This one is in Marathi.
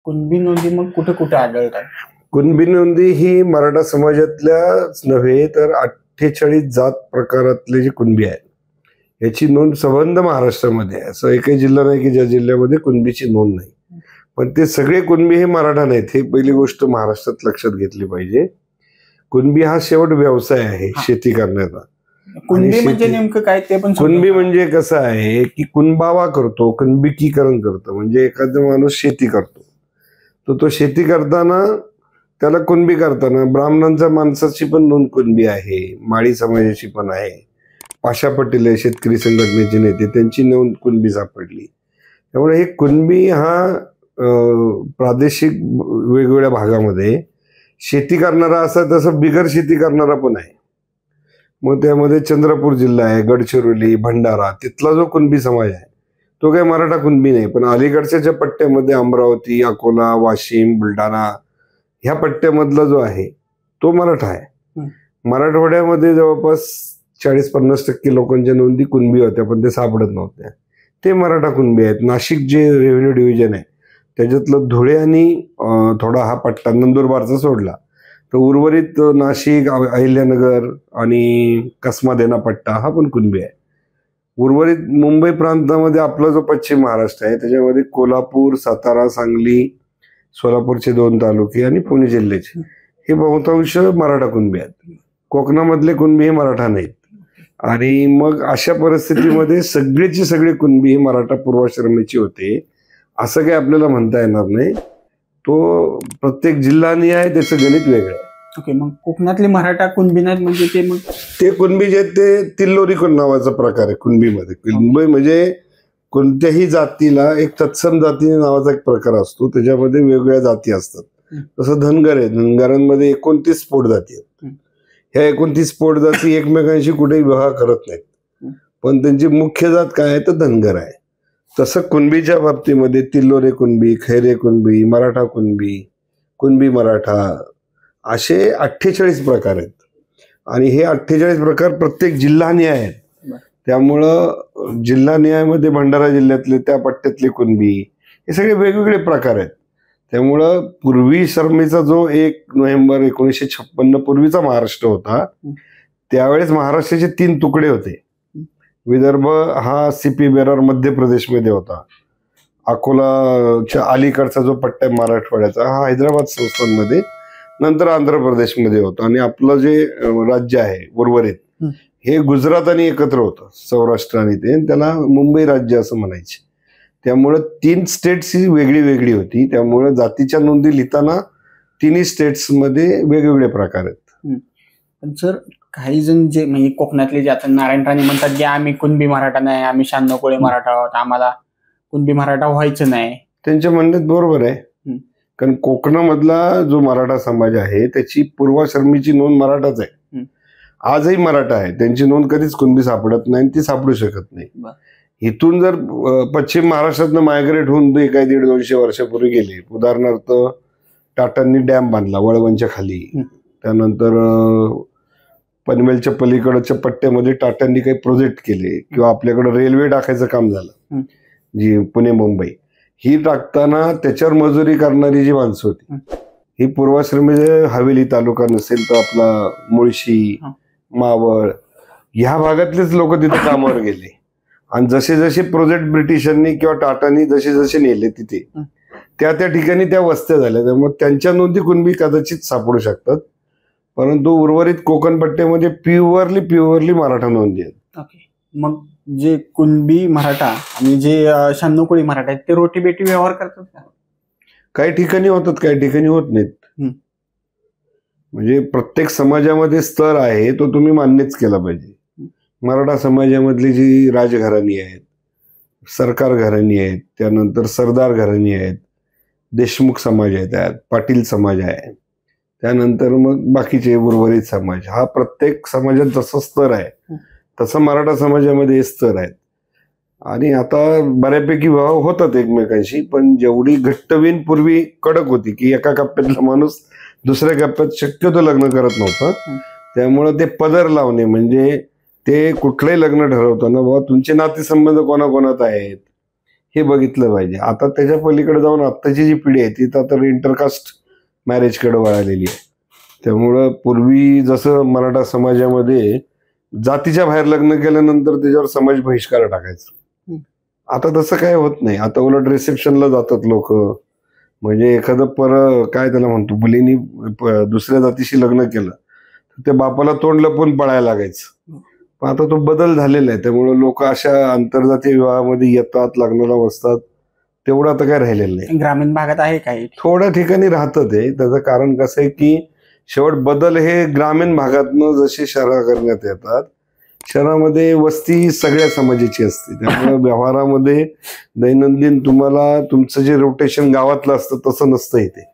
कुणबी नोंदी मग कुठे कुठे आढळतात? कुणबी नोंदी ही मराठा समाजातल्याच नव्हे तर 48 जात प्रकारातले जे कुणबी आहेत याची नोंद संबंध महाराष्ट्रामध्ये आहे. असं एकही जिल्हा नाही की ज्या जिल्ह्यामध्ये कुणबीची नोंद नाही. पण ते सगळे कुणबी हे मराठा नाहीत, हे पहिली गोष्ट महाराष्ट्रात लक्षात घेतली पाहिजे. कुणबी हा शेवट व्यवसाय आहे शेती करण्याचा. कुणबी म्हणजे नेमकं काय ते पण? कुणबी म्हणजे कसं आहे की कुणबावा करतो, कुणबिकीकरण करतो. म्हणजे एखादा माणूस शेती करतो, तो शेती करताना त्याला कुणबी करताना ब्राह्मणांच्या माणसाची पण नोंद कुणबी आहे, माळी समाजाची पण आहे, पाशा पटेल आहे शेतकरी संघटनेचे नेते, त्यांची नोंद कुणबी सापडली. त्यामुळे हे कुणबी हा प्रादेशिक वेगवेगळ्या भागामध्ये शेती करणारा असा तसं बिगर शेती करणारा पण आहे. मग त्यामध्ये चंद्रपूर जिल्हा आहे, गडचिरोली, भंडारा, तिथला जो कुणबी समाज आहे तो काही मराठा कुणबी नाही. पण अलीकडच्या ज्या पट्ट्यामध्ये अमरावती, अकोला, वाशिम, बुलढाणा ह्या पट्ट्यामधला जो आहे तो मराठा आहे. मराठवाड्यामध्ये जवळपास 40-50% लोकांच्या नोंदी कुणबी होत्या पण ते सापडत नव्हत्या, ते मराठा कुणबी आहेत. नाशिक जे रेव्हेन्यू डिव्हिजन आहे त्याच्यातलं धुळे आणि थोडा हा पट्टा नंदुरबारचा सोडला तर उर्वरित नाशिक, अहिल्यानगर आणि कसमादेना पट्टा हा पण कुणबी आहे. उर्वरित मुंबई प्रांतामध्ये आपला जो पश्चिम महाराष्ट्र आहे त्याच्यामध्ये कोल्हापूर, सातारा, सांगली, सोलापूरचे 2 तालुके आणि पुणे जिल्ह्याचे हे बहुतांश मराठा कुणबी आहेत. कोकणामधले कुणबी हे मराठा नाहीत. आणि मग अशा परिस्थितीमध्ये सगळेचे सगळे कुणबी हे मराठा पूर्वाश्रमीचे होते असं काही आपल्याला म्हणता येणार नाही. तो प्रत्येक जिल्हानी आहे, त्याचं गणित वेगळं आहे. ओके, मग कोकणातले मराठा कुणबी नाहीत म्हणजे ते मग ते कुणबी जे ते तिल्लोरी नावाचा प्रकार आहे कुणबीमध्ये. कुणबी म्हणजे कोणत्याही जातीला एक तत्सम जाती नावाचा एक प्रकार असतो, त्याच्यामध्ये वेगवेगळ्या जाती असतात. तसं धनगर आहे, धनगरांमध्ये 29 पोट जाती आहेत. ह्या 29 पोट जाती एकमेकांशी कुठेही विवाह करत नाहीत, पण त्यांची मुख्य जात काय आहे तर धनगर आहे. तसं कुणबीच्या बाबतीमध्ये तिल्लोरे कुणबी, खैरे कुणबी, मराठा कुणबी, कुणबी मराठा असे 48 प्रकार आहेत. आणि हे 48 प्रकार प्रत्येक जिल्हानिहाय आहेत. त्यामुळं जिल्हानिहायमध्ये भंडारा जिल्ह्यातले त्या पट्ट्यातले कुणबी हे सगळे वेगवेगळे प्रकार आहेत. त्यामुळं पूर्वी शर्मेचा जो 1 नोव्हेंबर 1956 पूर्वीचा महाराष्ट्र होता त्यावेळेस महाराष्ट्राचे 3 तुकडे होते. विदर्भ हा सीपी बेरार मध्य प्रदेशमध्ये होता. अकोलाच्या अलीकडचा जो पट्टा मराठवाड्याचा हा हैदराबाद संस्थानमध्ये, नंतर आंध्र प्रदेशमध्ये होता. आणि आपलं जे राज्य आहे उर्वरित हे गुजरात आणि एकत्र होतं, सौराष्ट्र आणि ते, त्याला मुंबई राज्य असं म्हणायचे. त्यामुळं 3 स्टेट्स ही वेगळी वेगळी होती. त्यामुळे जातीच्या नोंदी लिहिताना 3ही स्टेट्समध्ये वेगवेगळे प्रकार आहेत. पण सर काही जण जे म्हणजे कोकणातले जे आता नारायण राणे म्हणतात की आम्ही कुणबी मराठा नाही, आम्ही 96 कोळी मराठा आहोत, आम्हाला कुणबी मराठा व्हायचं नाही. त्यांच्या म्हणण्यात बरोबर आहे, कारण कोकणामधला जो मराठा समाज आहे त्याची पूर्वाश्रमीची नोंद मराठाच आहे. आजही मराठा आहे, त्यांची नोंद कधीच कुणबी सापडत नाही, ती सापडू शकत नाही. इथून जर पश्चिम महाराष्ट्रातनं मायग्रेट होऊन ते काही 150-200 वर्षापूर्वी गेले, उदाहरणार्थ टाटांनी डॅम बांधला वळवणच्या खाली, त्यानंतर पनवेलच्या पलीकडच्या पट्ट्यामध्ये टाटांनी काही प्रोजेक्ट केले, किंवा आपल्याकडे रेल्वे टाकायचं काम झालं जी पुणे मुंबई, ही टाकताना त्याच्यावर मजुरी करणारी जी माणसं होती ही पूर्वाश्रमी, हवेली तालुका नसेल तर आपला मुळशी, मावळ ह्या भागातलेच लोक तिथे कामावर गेले. आणि जसे जसे प्रोजेक्ट ब्रिटिशांनी किंवा टाटांनी जसे जसे नेले तिथे त्या ठिकाणी त्या वस्त्या झाल्या. त्यामुळे त्यांच्या नोंदी कुणबी कदाचित सापडू शकतात, परंतु उर्वरित कोकण पट्ट्यामध्ये प्युअरली मराठा नोंदी आहेत. मग जे कुणबी मराठा आणि जे 96 कोळी मराठा आहेत ते रोटी बेटी व्यवहार करतात का? काही ठिकाणी होतात, काही ठिकाणी होत नाहीत. म्हणजे प्रत्येक समाजामध्ये स्तर आहे तो तुम्ही मान्यच केला पाहिजे. मराठा समाजामधली जी राजघराणी आहेत, सरकार घराणी आहेत, त्यानंतर सरदार घराणी आहेत, देशमुख समाज आहे, त्यात पाटील समाज आहे, त्यानंतर मग बाकीचे उर्वरित समाज, हा प्रत्येक समाजात जसा स्तर आहे तसं मराठा समाजामध्ये स्तर आहेत. आणि आता बऱ्यापैकी विवाह होतात एकमेकांशी, पण जेवढी घट्टवीन पूर्वी कडक होती की एका कप्प्यातला माणूस दुसऱ्या कप्प्यात शक्यतो लग्न करत नव्हतं. त्यामुळं ते पदर लावणे म्हणजे ते कुठलंही लग्न ठरवताना बाबा तुमचे नातेसंबंध कोणाकोणात आहेत हे बघितलं पाहिजे. आता त्याच्या पलीकडे जाऊन आत्ताची जी पिढी आहे ती तर इंटरकास्ट मॅरेजकडे वळालेली आहे. त्यामुळं पूर्वी जसं मराठा समाजामध्ये जातीच्या बाहेर लग्न केल्यानंतर त्याच्यावर समाज बहिष्कार टाकायचा, आता तसं काय होत नाही. आता उलट रिसेप्शनला जातात लोक. म्हणजे एखादं काय त्याला म्हणतो, मुलींनी दुसऱ्या जातीशी लग्न केलं तर त्या बापाला तोंड लपून पळायला लागायचं. पण आता तो बदल झालेला आहे. त्यामुळे लोक अशा आंतरजातीय विवाहामध्ये येतात, लग्नाला बसतात. तेवढं आता काय राहिलेलं नाही. ग्रामीण भागात आहे काही थोड्या ठिकाणी राहतं ते. त्याचं कारण कसं आहे की शेवट बदल हे ग्रामीण भागातनं जसे शहरा करण्यात येतात, शहरामध्ये वस्ती सगळ्या समाजाची असते. त्यामुळे व्यवहारामध्ये दैनंदिन तुम्हाला तुमचं जे रोटेशन गावातलं असतं तसं नसतं इथे.